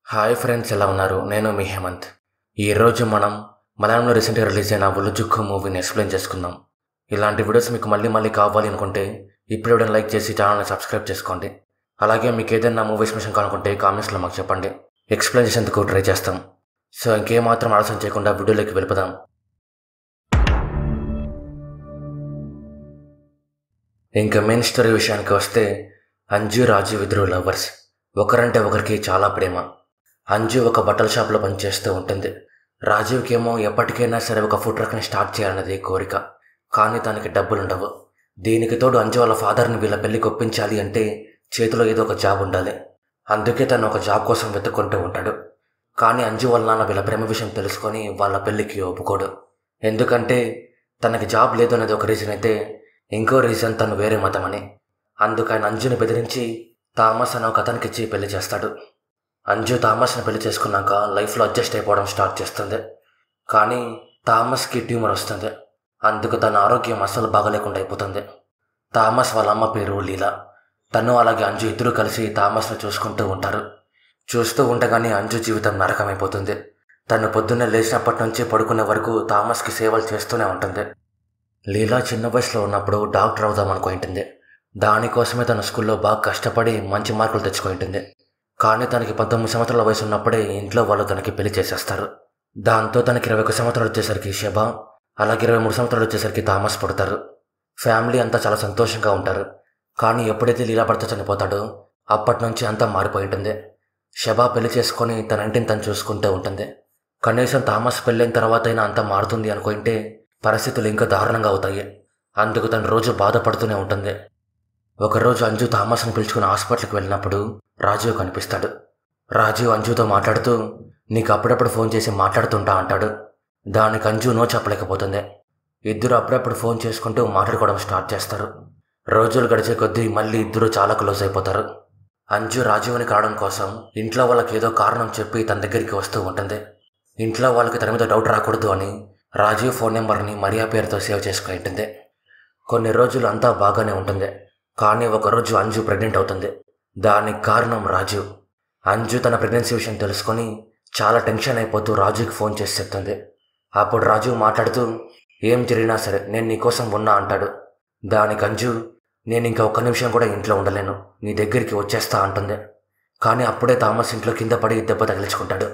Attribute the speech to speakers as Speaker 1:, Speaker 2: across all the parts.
Speaker 1: Hi friends, ఎలా ఉన్నారు? నేను మీ హేమంత్. ఈరోజు మనం మలయాళంలో రీసెంట్గా రిలీజ్ అయిన ఉల్లుజుక్కు మూవీని ఎక్స్ప్లెయిన్ చేసుకుందాం. ఇలాంటి వీడియోస్ మీకు మళ్ళీ మళ్ళీ కావాలి అనుకుంటే ఇప్పుడు వీడియోని లైక్ చేసి ఛానల్ని సబ్స్క్రైబ్ చేసుకోండి. అలాగే మీకు ఏదైనా మూవీ ఎక్స్ప్లెనేషన్ కావాలనుకుంటే కామెంట్స్లో మాకు చెప్పండి, ఎక్స్ప్లెయిన్ చేసేందుకు ట్రై చేస్తాం. సో ఇంకేమాత్రం ఆలస్యం చేయకుండా వీడియోలోకి వెళ్ళిపోదాం. ఇంకా మెయిన్ స్టోరీ విషయానికి వస్తే, అంజు రాజు ఇద్దరు లవర్స్. ఒకరంటే ఒకరికి చాలా ప్రేమ. అంజు ఒక బట్టల షాప్లో పనిచేస్తూ ఉంటుంది. రాజీవ్కేమో ఎప్పటికైనా సరే ఒక ఫుడ్ ట్రక్ని స్టార్ట్ చేయాలన్నది కోరిక. కానీ తనకి డబ్బులుండవు. దీనికి తోడు అంజు వాళ్ళ ఫాదర్ని వీళ్ళ పెళ్లికి ఒప్పించాలి అంటే చేతిలో ఏదో ఒక జాబ్ ఉండాలి. అందుకే తను ఒక జాబ్ కోసం వెతుక్కుంటూ ఉంటాడు. కానీ అంజు వాళ్ళ నాన్న వీళ్ళ ప్రేమ విషయం తెలుసుకొని వాళ్ళ పెళ్లికి ఒప్పుకోడు. ఎందుకంటే తనకి జాబ్ లేదు అనేది ఒక రీజన్ అయితే, ఇంకో రీజన్ తను వేరే మతం అని. అందుకు ఆయన అంజుని బెదిరించి థామస్ అనే ఒక అతనికి ఇచ్చి పెళ్లి చేస్తాడు. అంజు థామస్ని పెళ్లి చేసుకున్నాక లైఫ్లో అడ్జస్ట్ అయిపోవడం స్టార్ట్ చేస్తుంది. కానీ థామస్కి ట్యూమర్ వస్తుంది. అందుకు తన ఆరోగ్యం అస్సలు బాగలేకుండా అయిపోతుంది. థామస్ వాళ్ళ అమ్మ పేరు లీలా. తను అలాగే అంజు ఇద్దరూ కలిసి థామస్ని చూసుకుంటూ ఉంటారు. చూస్తూ ఉండగానే అంజు జీవితం నరకమైపోతుంది. తను పొద్దున్నే లేచినప్పటి నుంచి పడుకునే వరకు థామస్కి సేవలు చేస్తూనే ఉంటుంది. లీలా చిన్న వయసులో ఉన్నప్పుడు డాక్టర్ అవుదాం అనుకుంటుంది. దానికోసమే తన స్కూల్లో బాగా కష్టపడి మంచి మార్కులు తెచ్చుకుంటుంది. కానీ తనకి 19 సంవత్సరాల వయసు ఉన్నప్పుడే ఇంట్లో వాళ్ళు తనకి పెళ్లి చేసేస్తారు. దాంతో తనకి 21 సంవత్సరాలు వచ్చేసరికి శబా, అలాగే 23 సంవత్సరాలు వచ్చేసరికి థామస్ పుడతారు. ఫ్యామిలీ అంతా చాలా సంతోషంగా ఉంటారు. కానీ ఎప్పుడైతే లీలా భర్త చనిపోతాడో అప్పటి నుంచి అంతా మారిపోయి ఉంటుంది. శబా పెళ్లి చేసుకొని తన ఇంటిని తను చూసుకుంటూ ఉంటుంది. కనీసం థామస్ పెళ్ళైన తర్వాత అయినా అంతా మారుతుంది అనుకుంటే పరిస్థితులు ఇంకా దారుణంగా అవుతాయి. అందుకు తను రోజు బాధపడుతూనే ఉంటుంది. ఒకరోజు అంజు థామస్ని పిలుచుకుని హాస్పిటల్కి వెళ్ళినప్పుడు రాజీవ్ కనిపిస్తాడు. రాజీవ్ అంజుతో మాట్లాడుతూ, నీకు అప్పుడప్పుడు ఫోన్ చేసి మాట్లాడుతుంటా అంటాడు. దానికి అంజు నో చెప్పలేకపోతుంది. ఇద్దరు అప్పుడప్పుడు ఫోన్ చేసుకుంటూ మాట్లాడుకోవడం స్టార్ట్ చేస్తారు. రోజులు గడిచే కొద్దీ మళ్ళీ ఇద్దరు చాలా క్లోజ్ అయిపోతారు. అంజు రాజీవ్ని కావడం కోసం ఇంట్లో వాళ్ళకి ఏదో కారణం చెప్పి తన దగ్గరికి వస్తూ ఉంటుంది. ఇంట్లో వాళ్ళకి తన మీద డౌట్ రాకూడదు అని రాజీవ్ ఫోన్ నెంబర్ని మరియా పేరుతో సేవ్ చేసుకుని ఉంటుంది. కొన్ని రోజులు అంతా బాగానే ఉంటుంది. కానీ ఒకరోజు అంజు ప్రెగ్నెంట్ అవుతుంది. దానికి కారణం రాజీవ్. అంజు తన ప్రెగ్నెన్సీ విషయం తెలుసుకొని చాలా టెన్షన్ అయిపోతూ రాజుకి ఫోన్ చేసి చెప్తుంది. అప్పుడు రాజీవ్ మాట్లాడుతూ, ఏం జరిగినా సరే నేను నీకోసం ఉన్నా అంటాడు. దానికి అంజు, నేను ఇంకా ఒక్క నిమిషం కూడా ఇంట్లో ఉండలేను, నీ దగ్గరికి వచ్చేస్తా అంటుంది. కానీ అప్పుడే థామస్ ఇంట్లో కింద పడి దెబ్బ తగిలించుకుంటాడు.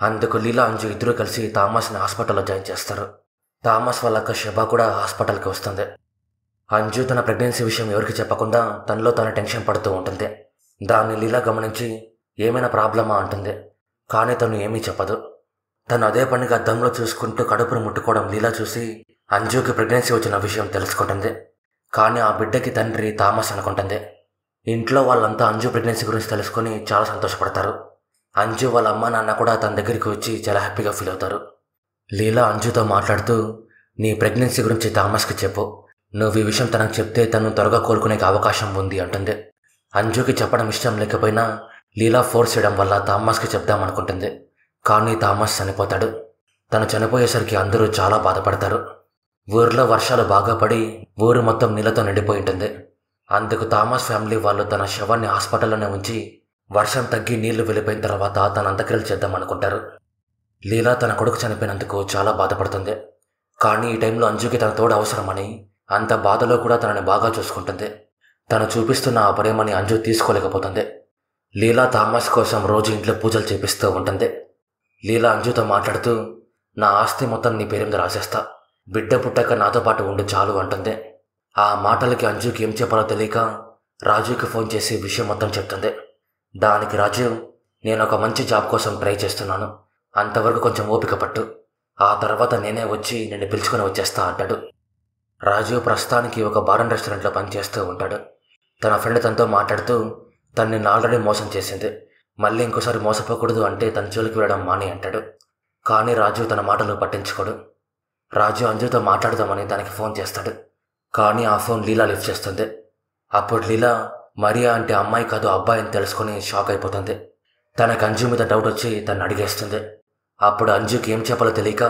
Speaker 1: అందుకు లీలా అంజు ఇద్దరూ కలిసి థామస్ని హాస్పిటల్లో జాయిన్ చేస్తారు. థామస్ వాళ్ళ అక్క శబా కూడా హాస్పిటల్కి వస్తుంది. అంజు తన ప్రెగ్నెన్సీ విషయం ఎవరికి చెప్పకుండా తనలో తన టెన్షన్ పడుతూ ఉంటుంది. దాన్ని లీలా గమనించి ఏమైనా ప్రాబ్లమా అంటుంది. కానీ తను ఏమీ చెప్పదు. తను అదే పనిగా అద్దంలో చూసుకుంటూ కడుపును ముట్టుకోవడం లీలా చూసి అంజుకి ప్రెగ్నెన్సీ వచ్చిన విషయం తెలుసుకుంటుంది. కానీ ఆ బిడ్డకి తండ్రి థామస్ అనుకుంటుంది. ఇంట్లో వాళ్ళంతా అంజు ప్రెగ్నెన్సీ గురించి తెలుసుకొని చాలా సంతోషపడతారు. అంజు వాళ్ళ అమ్మ నాన్న కూడా తన దగ్గరికి వచ్చి చాలా హ్యాపీగా ఫీల్ అవుతారు. లీలా అంజుతో మాట్లాడుతూ, నీ ప్రెగ్నెన్సీ గురించి థామస్కి చెప్పు, నువ్వు ఈ విషయం తనకు చెప్తే తను త్వరగా కోలుకునే అవకాశం ఉంది అంటుంది. అంజుకి చెప్పడం ఇష్టం లేకపోయినా లీలా ఫోర్స్ చేయడం వల్ల థామస్కి చెప్దామనుకుంటుంది. కానీ థామస్ చనిపోతాడు. తను చనిపోయేసరికి అందరూ చాలా బాధపడతారు. ఊరిలో వర్షాలు బాగా పడి ఊరు మొత్తం నీళ్ళతో నిండిపోయి ఉంటుంది. అందుకు థామస్ ఫ్యామిలీ వాళ్ళు తన శవాన్ని హాస్పిటల్లోనే ఉంచి వర్షం తగ్గి నీళ్లు వెళ్ళిపోయిన తర్వాత తన అంత్యక్రియలు చేద్దామనుకుంటారు. లీలా తన కొడుకు చనిపోయినందుకు చాలా బాధపడుతుంది. కానీ ఈ టైంలో అంజుకి తన తోడు అవసరమని అంత బాధలో కూడా తనని బాగా చూసుకుంటుంది. తను చూపిస్తున్న ఆ ప్రేమని అంజు తీసుకోలేకపోతుంది. లీలా థామస్ కోసం రోజు ఇంట్లో పూజలు చేపిస్తూ ఉంటుంది. లీలా అంజుతో మాట్లాడుతూ, నా ఆస్తి మొత్తం నీ పేరు మీద రాసేస్తా, బిడ్డ పుట్టాక నాతో పాటు ఉండి చాలు అంటుంది. ఆ మాటలకి అంజుకి ఏం చెప్పాలో తెలియక రాజుకి ఫోన్ చేసి విషయం మొత్తం చెప్తుంది. దానికి రాజు, నేను ఒక మంచి జాబ్ కోసం ట్రై చేస్తున్నాను, అంతవరకు కొంచెం ఓపిక పట్టు, ఆ తర్వాత నేనే వచ్చి నిన్ను పిలుచుకొని వచ్చేస్తా అంటాడు. రాజు ప్రస్తుతానికి ఒక బార్ అండ్ రెస్టారెంట్లో పనిచేస్తూ ఉంటాడు. తన ఫ్రెండ్ తనతో మాట్లాడుతూ, తను నిన్ను ఆల్రెడీ మోసం చేసింది, మళ్ళీ ఇంకోసారి మోసపోకూడదు అంటే తన జోలికి వెళ్ళడం మాని అంటాడు. కానీ రాజు తన మాటలు పట్టించుకోడు. రాజు అంజుతో మాట్లాడదామని తనకి ఫోన్ చేస్తాడు. కానీ ఆ ఫోన్ లీలా లిఫ్ట్ చేస్తుంది. అప్పుడు లీలా మరియా అంటే అమ్మాయి కాదు అబ్బాయి అని తెలుసుకొని షాక్ అయిపోతుంది. తనకు అంజు మీద డౌట్ వచ్చి తను అడిగేస్తుంది. అప్పుడు అంజుకి ఏం చెప్పాలో తెలియక,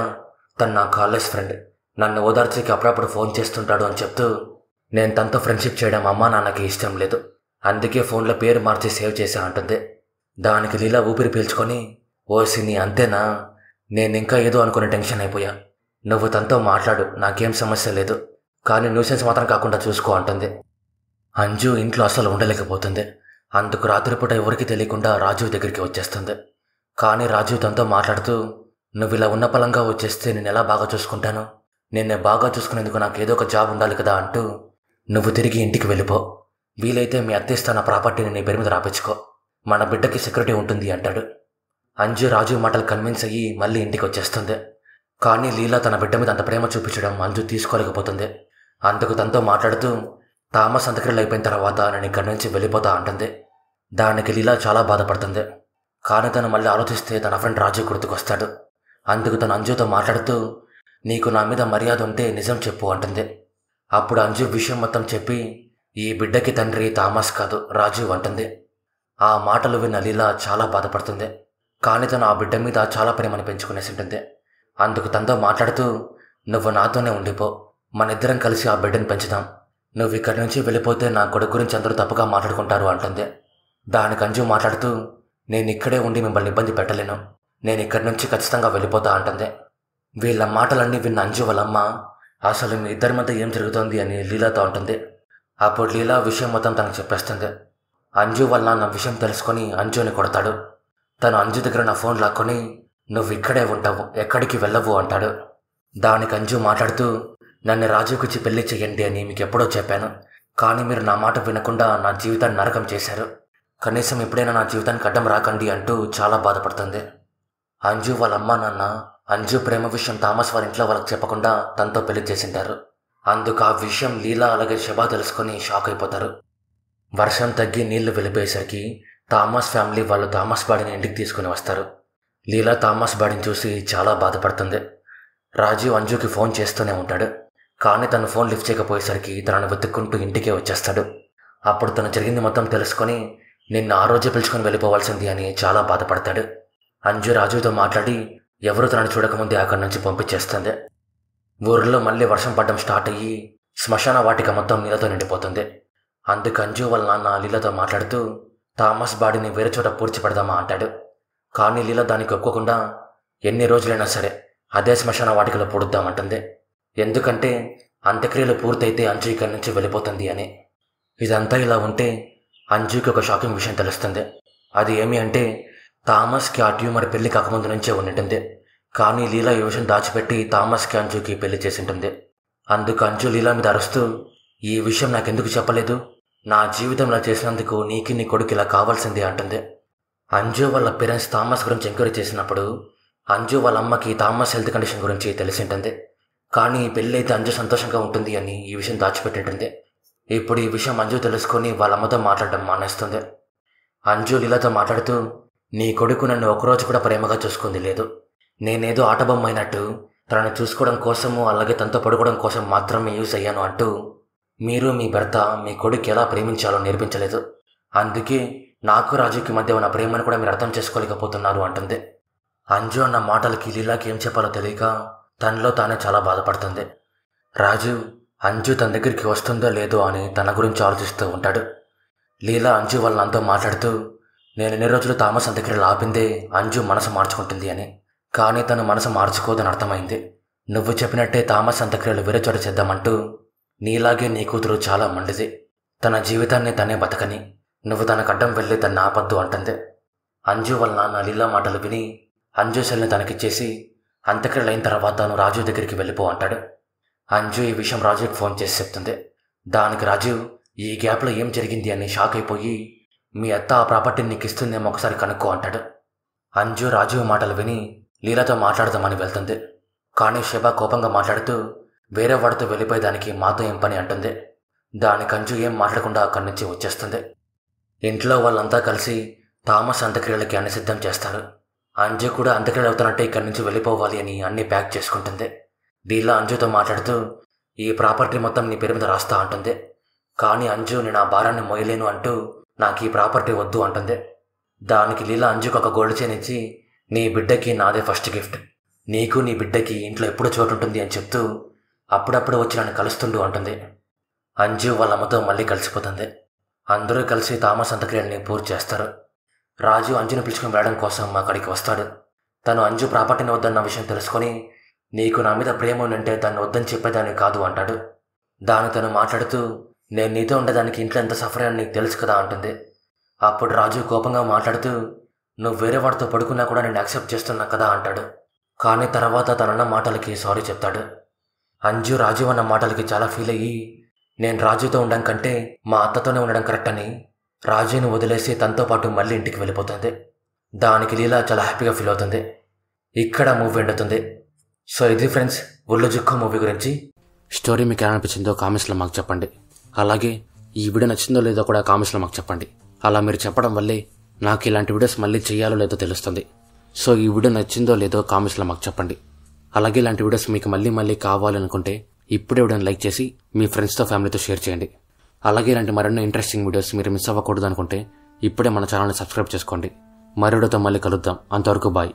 Speaker 1: తను నా కాలేజ్ ఫ్రెండ్, నన్ను ఓదార్చికి అప్పుడప్పుడు ఫోన్ చేస్తుంటాడు అని చెప్తూ, నేను తనతో ఫ్రెండ్షిప్ చేయడం అమ్మా నాన్నకి ఇష్టం లేదు, అందుకే ఫోన్లో పేరు మార్చి సేవ్ చేశా అంటుంది. దానికి లీలా ఊపిరి పీల్చుకొని, ఓసి నీ అంతేనా, నేనింకా ఏదో అనుకుని టెన్షన్ అయిపోయా. నువ్వు తనతో మాట్లాడు, నాకేం సమస్య లేదు, కానీ న్యూసెన్స్ మాత్రం కాకుండా చూసుకో అంటుంది. అంజు ఇంట్లో అసలు ఉండలేకపోతుంది. అందుకు రాత్రిపూట ఎవరికి తెలియకుండా రాజీవ్ దగ్గరికి వచ్చేస్తుంది. కానీ రాజీవ్ తనతో మాట్లాడుతూ, నువ్వు ఇలా ఉన్న పలంగా వచ్చేస్తే నేను ఎలా బాగా చూసుకుంటాను, నిన్నే బాగా చూసుకునేందుకు నాకు ఏదో ఒక జాబ్ ఉండాలి కదా అంటూ, నువ్వు తిరిగి ఇంటికి వెళ్ళిపో, వీలైతే మీ అత్తిస్తున్న ప్రాపర్టీని నీ పేరు మీద రాపించుకో, మన బిడ్డకి సెక్యూరిటీ ఉంటుంది అంటాడు. అంజు రాజీవ్ మాటలు కన్విన్స్ అయ్యి మళ్ళీ ఇంటికి వచ్చేస్తుంది. కానీ లీలా తన బిడ్డ మీద అంత ప్రేమ చూపించడం అంజు తీసుకోలేకపోతుంది. అందుకు తనతో మాట్లాడుతూ, థామస్ అంత్యక్రియలు అయిపోయిన తర్వాత నేను ఇక్కడి నుంచి వెళ్ళిపోతా అంటుంది. దానికి లీలా చాలా బాధపడుతుంది. కానీ తను మళ్ళీ ఆలోచిస్తే తన ఫ్రెండ్ రాజీవ్ గుర్తుకొస్తాడు. అందుకు తను అంజుతో మాట్లాడుతూ, నీకు నా మీద మర్యాద ఉంటే నిజం చెప్పు అంటుంది. అప్పుడు అంజు విషయం మొత్తం చెప్పి, ఈ బిడ్డకి తండ్రి థామస్ కాదు రాజీవ్ అంటుంది. ఆ మాటలు విన్న లీలా చాలా బాధపడుతుంది. కానీ తను ఆ బిడ్డ మీద చాలా ప్రేమను పెంచుకునేసి ఉంటుంది. అందుకు తనతో మాట్లాడుతూ, నువ్వు నాతోనే ఉండిపో, మన ఇద్దరం కలిసి ఆ బిడ్డను పెంచుదాం, నువ్వు ఇక్కడి నుంచి వెళ్ళిపోతే నా కొడుకు గురించి అందరూ తప్పుగా మాట్లాడుకుంటారు అంటుంది. దానికి అంజు మాట్లాడుతూ, నేను ఇక్కడే ఉండి మిమ్మల్ని ఇబ్బంది పెట్టలేను, నేను ఇక్కడి నుంచి ఖచ్చితంగా వెళ్ళిపోతా అంటుంది. వీళ్ళ మాటలన్నీ విన్న అంజు వాళ్ళమ్మ, అసలు మీ ఇద్దరి మధ్య ఏం జరుగుతోంది అని లీలాతో అంటుంది. అప్పుడు లీలా విషయం మొత్తం తనకు చెప్పేస్తుంది. అంజు వల్ల నా విషయం తెలుసుకొని అంజుని కొడతాడు. తను అంజు దగ్గర నా ఫోన్ లాక్కొని, నువ్వు ఇక్కడే ఉంటావు, ఎక్కడికి వెళ్ళవు అంటాడు. దానికి అంజు మాట్లాడుతూ, నన్ను రాజీవ్కిచ్చి పెళ్లి చెయ్యండి అని మీకు ఎప్పుడో చెప్పాను, కానీ మీరు నా మాట వినకుండా నా జీవితాన్ని నరకం చేశారు, కనీసం ఎప్పుడైనా నా జీవితానికి అడ్డం రాకండి అంటూ చాలా బాధపడుతుంది. అంజు వాళ్ళ అమ్మా నాన్న అంజు ప్రేమ విషయం థామస్ వారి ఇంట్లో వాళ్ళకి చెప్పకుండా తనతో పెళ్లి చేసింటారు. అందుకు ఆ విషయం లీలా అలాగే శబా తెలుసుకొని షాక్ అయిపోతారు. వర్షం తగ్గి నీళ్లు వెళ్ళిపోయేసరికి థామస్ ఫ్యామిలీ వాళ్ళు థామస్ బాడీని ఇంటికి తీసుకుని వస్తారు. లీలా థామస్ బాడీని చూసి చాలా బాధపడుతుంది. రాజీవ్ అంజుకి ఫోన్ చేస్తూనే ఉంటాడు. కానీ తను ఫోన్ లిఫ్ట్ చేయకపోయేసరికి తనను వెతుక్కుంటూ ఇంటికే వచ్చేస్తాడు. అప్పుడు తను జరిగింది మొత్తం తెలుసుకొని, నిన్ను ఆ రోజే పిలుచుకొని వెళ్ళిపోవాల్సింది అని చాలా బాధపడతాడు. అంజు రాజుతో మాట్లాడి ఎవరు తనని చూడకముందే అక్కడి నుంచి పంపించేస్తుంది. ఊరిలో మళ్ళీ వర్షం పడడం స్టార్ట్ అయ్యి శ్మశాన వాటిక మొత్తం నీళ్ళతో నిండిపోతుంది. అందుకు అంజు వాళ్ళ నాన్న లీలతో మాట్లాడుతూ, థామస్ బాడీని వేరే చోట పూడ్చిపెడదామా అంటాడు. కానీ లీల దానికి ఒప్పుకోకుండా, ఎన్ని రోజులైనా సరే అదే శ్మశాన వాటికలో పూడుద్దామంటుంది. ఎందుకంటే అంత్యక్రియలు పూర్తయితే అంజు ఇక్కడి నుంచి వెళ్ళిపోతుంది అని. ఇదంతా ఇలా ఉంటే అంజుకి ఒక షాకింగ్ విషయం తెలుస్తుంది. అది ఏమి అంటే, థామస్కి ఆ ట్యూమర్ పెళ్లి కాకముందు నుంచే ఉండింటుంది. కానీ లీలా ఈ విషయం దాచిపెట్టి థామస్కి అంజుకి పెళ్లి చేసింటుంది. అందుకు అంజు లీలా మీద అరుస్తూ, ఈ విషయం నాకెందుకు చెప్పలేదు, నా జీవితంలో చేసినందుకు నీకు నీ కొడుకు ఇలా కావాల్సిందే అంటుంది. అంజు వాళ్ళ పేరెంట్స్ థామస్ గురించి ఎంక్వైరీ చేసినప్పుడు అంజు వాళ్ళ అమ్మకి థామస్ హెల్త్ కండిషన్ గురించి తెలిసింటుంది. కానీ ఈ పెళ్ళి అయితే అంజు సంతోషంగా ఉంటుంది అని ఈ విషయం దాచిపెట్టింటుంది. ఇప్పుడు ఈ విషయం అంజు తెలుసుకొని వాళ్ళ అమ్మతో మాట్లాడడం మానేస్తుంది. అంజు లీలాతో మాట్లాడుతూ, నీ కొడుకు నన్ను ఒకరోజు కూడా ప్రేమగా చూసుకుంది లేదు, నేనేదో ఆటబొమ్మ అయినట్టు తనను చూసుకోవడం కోసము అలాగే తనతో పడుకోవడం కోసం మాత్రమే యూజ్ అయ్యాను అంటూ, మీరు మీ భర్త మీ కొడుకు ఎలా ప్రేమించాలో నేర్పించలేదు, అందుకే నాకు రాజుకి మధ్య ఉన్న ప్రేమను కూడా మీరు అర్థం చేసుకోలేకపోతున్నారు అంటుంది. అంజు అన్న మాటలకి లీలాకి ఏం చెప్పాలో తెలియక తనలో తానే చాలా బాధపడుతుంది. రాజు అంజు తన దగ్గరికి వస్తుందో లేదో అని తన గురించి ఆలోచిస్తూ ఉంటాడు. లీలా అంజు వాళ్ళ నాన్నతో మాట్లాడుతూ, నేను ఎన్ని రోజులు థామస్ అంత్యక్రియలు ఆపిందే అంజు మనసు మార్చుకుంటుంది అని, కానీ తను మనసు మార్చుకోదని అర్థమైంది. నువ్వు చెప్పినట్టే థామస్ అంత్యక్రియలు వేరే చోట చేద్దామంటూ, నీలాగే నీ కూతురు చాలా మండిది, తన జీవితాన్ని తనే బతకని, నువ్వు తనకు అడ్డం వెళ్ళి తన్ని ఆపద్దు అంటుంది. అంజు వాళ్ళ నాన్న లీలా మాటలు విని అంజు సెల్ని తనకిచ్చేసి, అంత్యక్రియలు అయిన తర్వాత నువ్వు రాజు దగ్గరికి వెళ్ళిపో అంటాడు. అంజు ఈ విషయం రాజుకి ఫోన్ చేసి చెప్తుంది. దానికి రాజు ఈ గ్యాప్లో ఏం జరిగింది అని షాక్ అయిపోయి, మీ అత్త ఆ ప్రాపర్టీని నీకు ఇస్తుందేమో ఒకసారి కనుక్కో అంటాడు. అంజు రాజు మాటలు విని లీలాతో మాట్లాడదామని వెళ్తుంది. కానీ శబా కోపంగా మాట్లాడుతూ, వేరే వాడితో వెళ్ళిపోయేదానికి మాతో ఏం పని అంటుంది. దానికి అంజు ఏం మాట్లాడకుండా అక్కడి నుంచి వచ్చేస్తుంది. ఇంట్లో వాళ్ళంతా కలిసి థామస్ అంత్యక్రియలకి అన్ని సిద్ధం చేస్తారు. అంజు కూడా అంత్యక్రియలు అవుతున్నట్టే ఇక్కడి నుంచి వెళ్ళిపోవాలి అని అన్నీ ప్యాక్ చేసుకుంటుంది. లీలా అంజుతో మాట్లాడుతూ, ఈ ప్రాపర్టీ మొత్తం నీ పేరు మీద రాస్తా అంటుంది. కానీ అంజు నేను ఆ భారాన్ని మోయలేను అంటూ నాకు ఈ ప్రాపర్టీ వద్దు అంటుంది. దానికి లీలా అంజుకు ఒక గోల్డ్ చైన్ ఇచ్చి, నీ బిడ్డకి నాదే ఫస్ట్ గిఫ్ట్, నీకు నీ బిడ్డకి ఇంట్లో ఎప్పుడు చోటు ఉంటుంది అని చెప్తూ అప్పుడప్పుడు వచ్చి నన్ను కలుస్తుండు అంటుంది. అంజు వాళ్ళ అమ్మతో మళ్ళీ కలిసిపోతుంది. అందరూ కలిసి థామస్ అంత్యక్రియల్ని పూర్తి చేస్తారు. రాజు అంజుని పిలుచుకుని వెళ్ళడం కోసం అక్కడికి వస్తాడు. తను అంజు ప్రాపర్టీని వద్దన్న విషయం తెలుసుకొని, నీకు నా మీద ప్రేమ ఉంటే దాన్ని వద్దని చెప్పేదాన్ని కాదు అంటాడు. దాన్ని తను మాట్లాడుతూ, నేను నీతో ఉండేదానికి ఇంట్లో ఎంత సఫర్ అని నీకు తెలుసు కదా అంటుంది. అప్పుడు రాజు కోపంగా మాట్లాడుతూ, నువ్వు వేరే వాడితో పడుకున్నా కూడా నేను యాక్సెప్ట్ చేస్తున్నా కదా అంటాడు. కానీ తర్వాత తనన్న మాటలకి సారీ చెప్తాడు. అంజు రాజు అన్న మాటలకి చాలా ఫీల్ అయ్యి, నేను రాజుతో ఉండడం కంటే మా అత్తతోనే ఉండడం కరెక్ట్ అని రాజుని వదిలేసి తనతో పాటు మళ్ళీ ఇంటికి వెళ్ళిపోతుంది. దానికి లీలా చాలా హ్యాపీగా ఫీల్ అవుతుంది. ఇక్కడ మూవీ ఎండుతుంది. సో ఇది ఫ్రెండ్స్ ఒళ్ళు జుక్కో మూవీ గురించి. స్టోరీ మీకు ఎలా అనిపించిందో కామెంట్స్లో మాకు చెప్పండి. అలాగే ఈ వీడియో నచ్చిందో లేదో కూడా కామెంట్స్లో మాకు చెప్పండి. అలా మీరు చెప్పడం వల్లే నాకు ఇలాంటి వీడియోస్ మళ్ళీ చేయాలో లేదో తెలుస్తుంది. సో ఈ వీడియో నచ్చిందో లేదో కామెంట్స్లో మాకు చెప్పండి. అలాగే ఇలాంటి వీడియోస్ మీకు మళ్ళీ మళ్ళీ కావాలనుకుంటే ఇప్పుడే వీడియోని లైక్ చేసి మీ ఫ్రెండ్స్తో ఫ్యామిలీతో షేర్ చేయండి. అలాగే ఇలాంటి మరెన్నో ఇంట్రెస్టింగ్ వీడియోస్ మీరు మిస్ అవ్వకూడదు అనుకుంటే ఇప్పుడే మన ఛానల్ని సబ్స్క్రైబ్ చేసుకోండి. మరో వీడియోతో మళ్ళీ కలుద్దాం. అంతవరకు బాయ్.